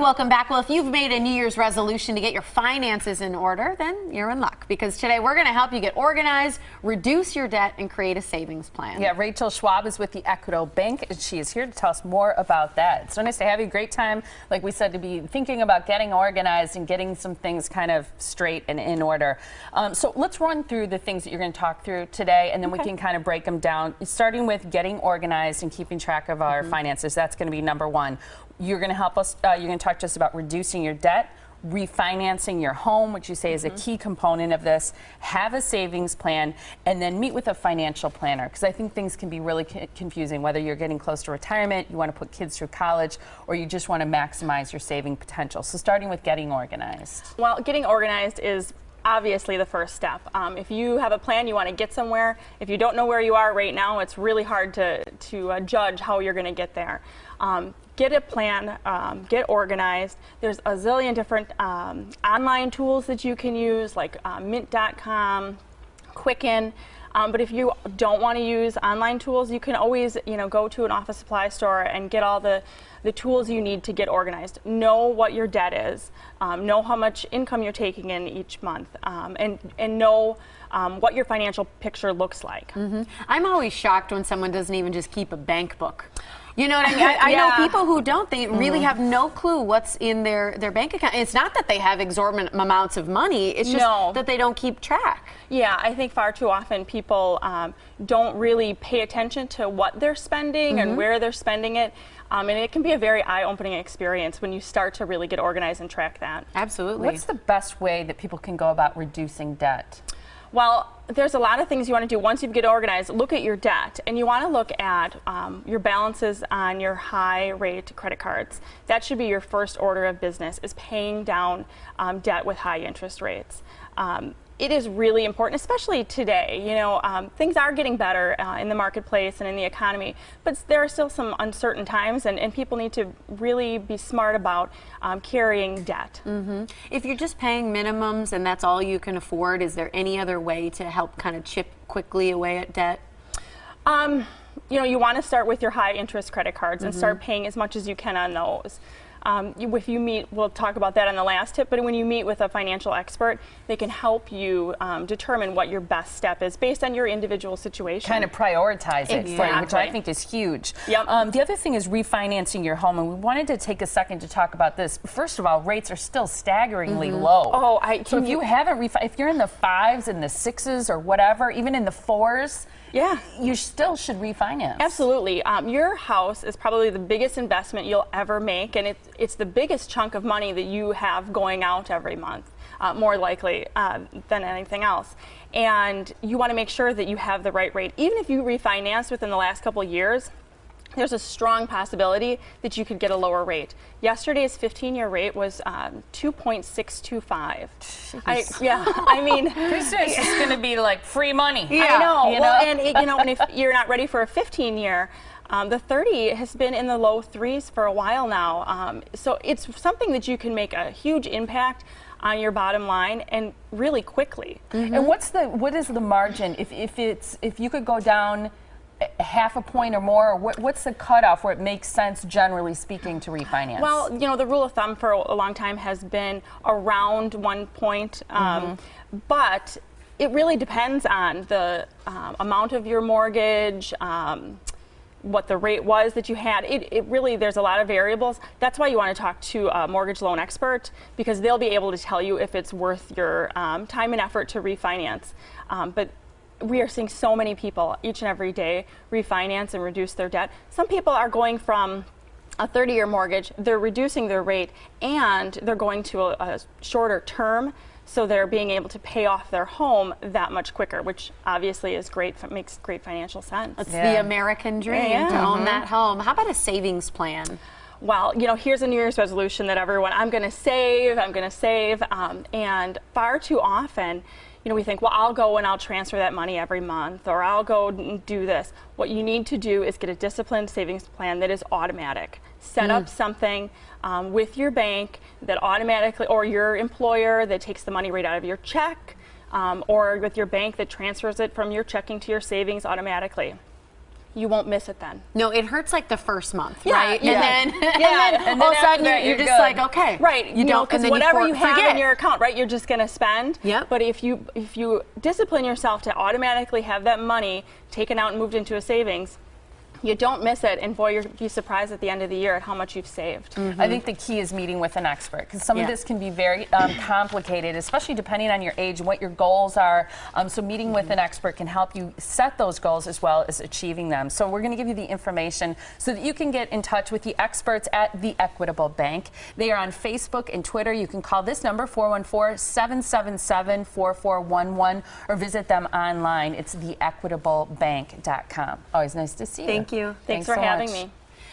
welcome back. Well, if you've made a New Year's resolution to get your finances in order, then you're in luck, because today we're going to help you get organized, reduce your debt, and create a savings plan. Yeah, Rachel Schwab is with the Equitable Bank, and she is here to tell us more about that. It's so nice to have you. Great time, like we said, to be thinking about getting organized and getting some things kind of straight and in order. So let's run through the things that you're going to talk through today, and then we can kind of break them down, starting with getting organized and keeping track of our finances. That's going to be number one. You're going to help us, you're going to talk to us about reducing your debt, refinancing your home, which you say is a key component of this, have a savings plan, and then meet with a financial planner, because I think things can be really confusing, whether you're getting close to retirement, you want to put kids through college, or you just want to maximize your saving potential. So starting with getting organized. Well, getting organized is obviously the first step. If you have a plan, you want to get somewhere. If you don't know where you are right now, it's really hard to judge how you're going to get there. Get a plan, get organized. There's a zillion different online tools that you can use, like mint.com, Quicken. But if you don't want to use online tools, you can always, go to an office supply store and get all the tools you need to get organized. Know what your debt is, know how much income you're taking in each month, and know what your financial picture looks like. I'm always shocked when someone doesn't even just keep a bank book. You know what I mean? I know people who don't. They really have no clue what's in their bank account. It's not that they have exorbitant amounts of money. It's just that they don't keep track. Yeah, I think far too often people don't really pay attention to what they're spending and where they're spending it. And it can be a very eye-opening experience when you start to really get organized and track that. Absolutely. What's the best way that people can go about reducing debt? Well, there's a lot of things you want to do. Once you get organized, look at your debt, and you want to look at your balances on your high-rate credit cards. That should be your first order of business, is paying down debt with high interest rates. It is really important, especially today. Things are getting better in the marketplace and in the economy, but there are still some uncertain times, and people need to really be smart about carrying debt. If you're just paying minimums and that's all you can afford, is there any other way to help kind of chip quickly away at debt? You want to start with your high interest credit cards and start paying as much as you can on those. If you meet, we'll talk about that on the last tip, but when you meet with a financial expert, they can help you determine what your best step is based on your individual situation. Kind of prioritize it for you, which I think is huge. The other thing is refinancing your home, and we wanted to take a second to talk about this. First of all, rates are still staggeringly low. So if you haven't if you're in the 5s and the 6s or whatever, even in the 4s, you still should refinance. Absolutely. Your house is probably the biggest investment you'll ever make, and it's the biggest chunk of money that you have going out every month, more likely than anything else. And you want to make sure that you have the right rate. Even if you refinance within the last couple of years, there's a strong possibility that you could get a lower rate. Yesterday's 15-year rate was 2.625. I mean, pretty soon it's just going to be like free money. I know. And if you're not ready for a 15-year, the 30 has been in the low 3s for a while now. So it's something that you can make a huge impact on your bottom line, and really quickly. And what is the margin if you could go down half a point or more, or what's the cutoff where it makes sense, generally speaking, to refinance? Well, the rule of thumb for a long time has been around 1 point, but it really depends on the amount of your mortgage, what the rate was that you had. It really, there's a lot of variables. That's why you want to talk to a mortgage loan expert, because they'll be able to tell you if it's worth your time and effort to refinance. But we are seeing so many people each and every day refinance and reduce their debt. Some people are going from a 30-year mortgage, they're reducing their rate, and they're going to a shorter term, so they're being able to pay off their home that much quicker, which obviously is great, makes great financial sense. It's the American dream to own that home. How about a savings plan? Well, here's a New Year's resolution that I'm going to save, and far too often, we think, well, I'll go and I'll transfer that money every month, or I'll go and do this. What you need to do is get a disciplined savings plan that is automatic. Set up something with your bank that automatically, or your employer that takes the money right out of your check, or with your bank that transfers it from your checking to your savings automatically. you won't miss it then. No, it hurts like the first month, Yeah, right? yeah. And then, Yeah. and then all of a sudden that, you're you're just good. like, okay. Right, You don't, because and then whatever you have forget. in your account, right, you're just going to spend. Yep. But if you discipline yourself to automatically have that money taken out and moved into a savings, you don't miss it, and boy, you'll be surprised at the end of the year at how much you've saved. I think the key is meeting with an expert, because some of Yeah. this can be very complicated, especially depending on your age and what your goals are. So meeting with an expert can help you set those goals as well as achieving them. So we're going to give you the information so that you can get in touch with the experts at the Equitable Bank. They are on Facebook and Twitter. You can call this number, 414-777-4411, or visit them online. It's theequitablebank.com. Always nice to see you. Thank you. Thanks so for having much. me.